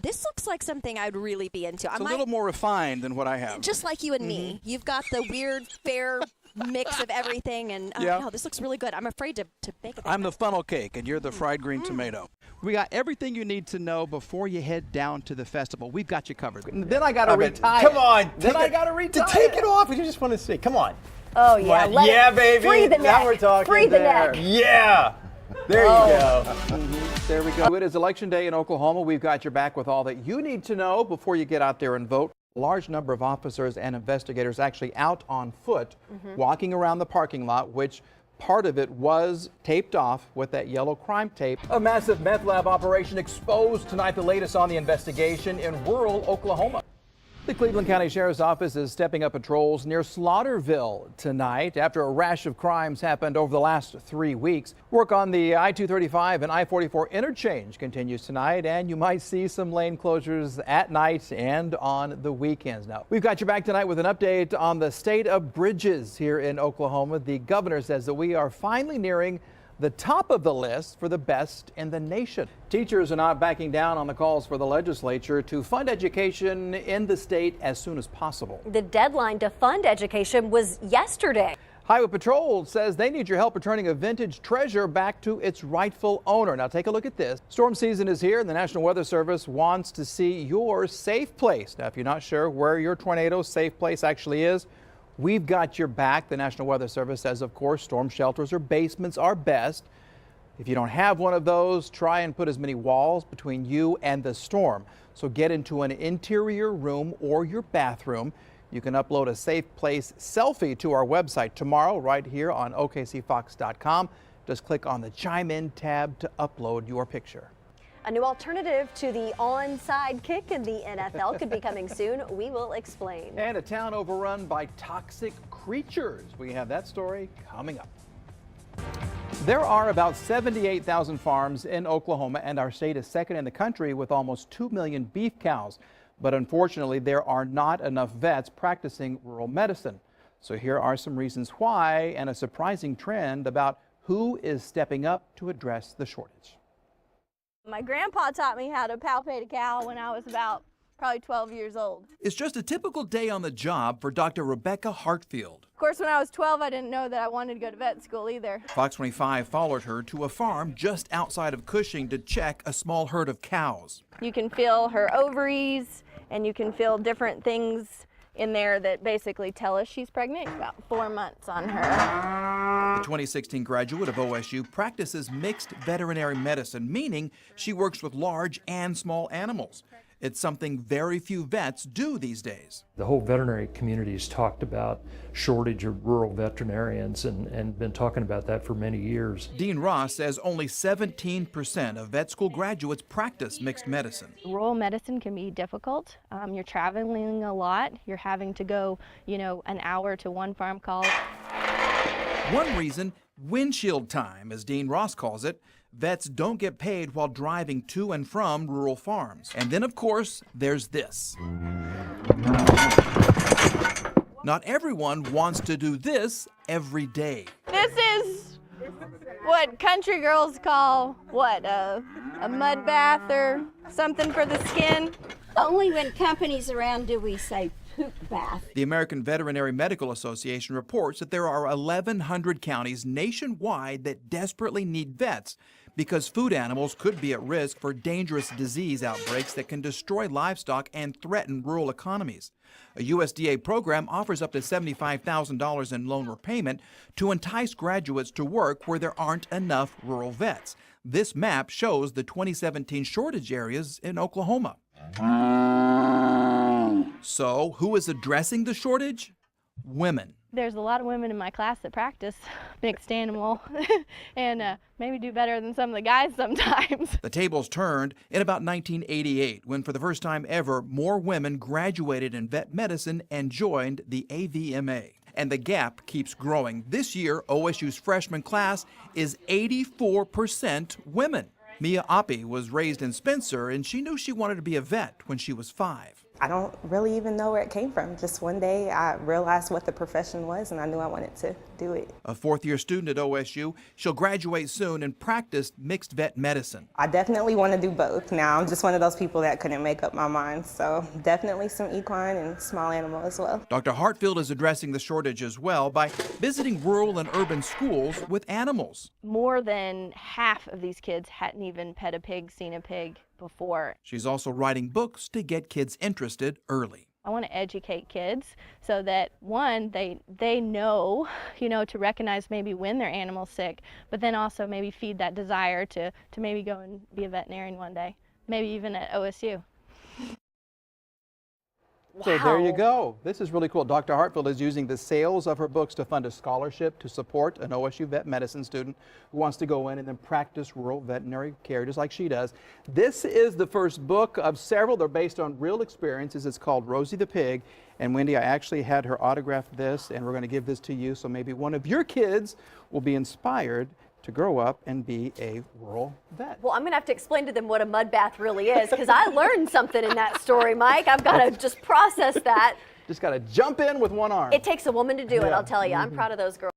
this looks like something I'd really be into. It's a little more refined than what I have. Just like you and me. You've got the weird, fair mix of everything, and no, this looks really good. I'm afraid to bake it. I'm the funnel cake, and you're the fried green tomato. We got everything you need to know before you head down to the festival. We've got you covered. Then I got to retire. Come on. Then I got to retire. To take it off. You just want to see. Come on. Oh, yeah. Yeah, baby. Free the neck. Now we're talking. Free the neck. Yeah. There you go. There we go. It is Election Day in Oklahoma. We've got your back with all that you need to know before you get out there and vote. A large number of officers and investigators actually out on foot, walking around the parking lot, which part of it was taped off with that yellow crime tape. A massive meth lab operation exposed tonight, the latest on the investigation in rural Oklahoma. The Cleveland County Sheriff's Office is stepping up patrols near Slaughterville tonight after a rash of crimes happened over the last 3 weeks. Work on the I-235 and I-44 interchange continues tonight, and you might see some lane closures at night and on the weekends. Now, we've got you back tonight with an update on the state of bridges here in Oklahoma. The governor says that we are finally nearing the top of the list for the best in the nation. Teachers are not backing down on the calls for the legislature to fund education in the state as soon as possible. The deadline to fund education was yesterday. Highway Patrol says they need your help returning a vintage treasure back to its rightful owner. Now take a look at this. Storm season is here and the National Weather Service wants to see your safe place. Now if you're not sure where your tornado safe place actually is, we've got your back. The National Weather Service says, of course, storm shelters or basements are best. If you don't have one of those, try and put as many walls between you and the storm. So get into an interior room or your bathroom. You can upload a safe place selfie to our website tomorrow right here on OKCFox.com. Just click on the Chime In tab to upload your picture. A new alternative to the onside kick in the NFL could be coming soon. We will explain. And a town overrun by toxic creatures. We have that story coming up. There are about 78,000 farms in Oklahoma, and our state is second in the country with almost 2 million beef cows. But unfortunately, there are not enough vets practicing rural medicine. So here are some reasons why and a surprising trend about who is stepping up to address the shortage. My grandpa taught me how to palpate a cow when I was about probably 12 years old. It's just a typical day on the job for Dr. Rebecca Hartfield. Of course, when I was 12, I didn't know that I wanted to go to vet school either. Fox 25 followed her to a farm just outside of Cushing to check a small herd of cows. You can feel her ovaries, and you can feel different things in there that basically tell us she's pregnant. About 4 months on her. The 2016 graduate of OSU practices mixed veterinary medicine, meaning she works with large and small animals. It's something very few vets do these days. The whole veterinary community has talked about shortage of rural veterinarians and been talking about that for many years. Dean Ross says only 17% of vet school graduates practice mixed medicine. Rural medicine can be difficult. You're traveling a lot. You're having to go, an hour to one farm call. One reason, windshield time, as Dean Ross calls it. Vets don't get paid while driving to and from rural farms. And then, of course, there's this. Not everyone wants to do this every day. This is what country girls call, a mud bath or something for the skin. Only when company's around do we say poop bath. The American Veterinary Medical Association reports that there are 1,100 counties nationwide that desperately need vets because food animals could be at risk for dangerous disease outbreaks that can destroy livestock and threaten rural economies. A USDA program offers up to $75,000 in loan repayment to entice graduates to work where there aren't enough rural vets. This map shows the 2017 shortage areas in Oklahoma. So, who is addressing the shortage? Women. There's a lot of women in my class that practice mixed animal and maybe do better than some of the guys sometimes. The tables turned in about 1988 when, for the first time ever, more women graduated in vet medicine and joined the AVMA. And the gap keeps growing. This year, OSU's freshman class is 84% women. Mia Oppie was raised in Spencer, and she knew she wanted to be a vet when she was 5. I don't really even know where it came from. Just one day I realized what the profession was and I knew I wanted to do it. A fourth-year student at OSU, she'll graduate soon and practice mixed vet medicine. I definitely want to do both. Now, I'm just one of those people that couldn't make up my mind, so definitely some equine and small animal as well. Dr. Hartfield is addressing the shortage as well by visiting rural and urban schools with animals. More than half of these kids hadn't even pet a pig, seen a pig before. She's also writing books to get kids interested early. I want to educate kids so that, one, they know, to recognize maybe when their animal's sick, but then also maybe feed that desire to maybe go and be a veterinarian one day, maybe even at OSU. So there you go. This is really cool. Dr. Hartfield is using the sales of her books to fund a scholarship to support an OSU vet medicine student who wants to go in and then practice rural veterinary care just like she does. This is the first book of several. They're based on real experiences. It's called Rosie the Pig. And Wendy, I actually had her autograph this, and we're going to give this to you so maybe one of your kids will be inspired to grow up and be a rural vet. Well, I'm going to have to explain to them what a mud bath really is, because I learned something in that story, Mike. I've got to just process that. Just got to jump in with one arm. It takes a woman to do it, I'll tell you. I'm proud of those girls.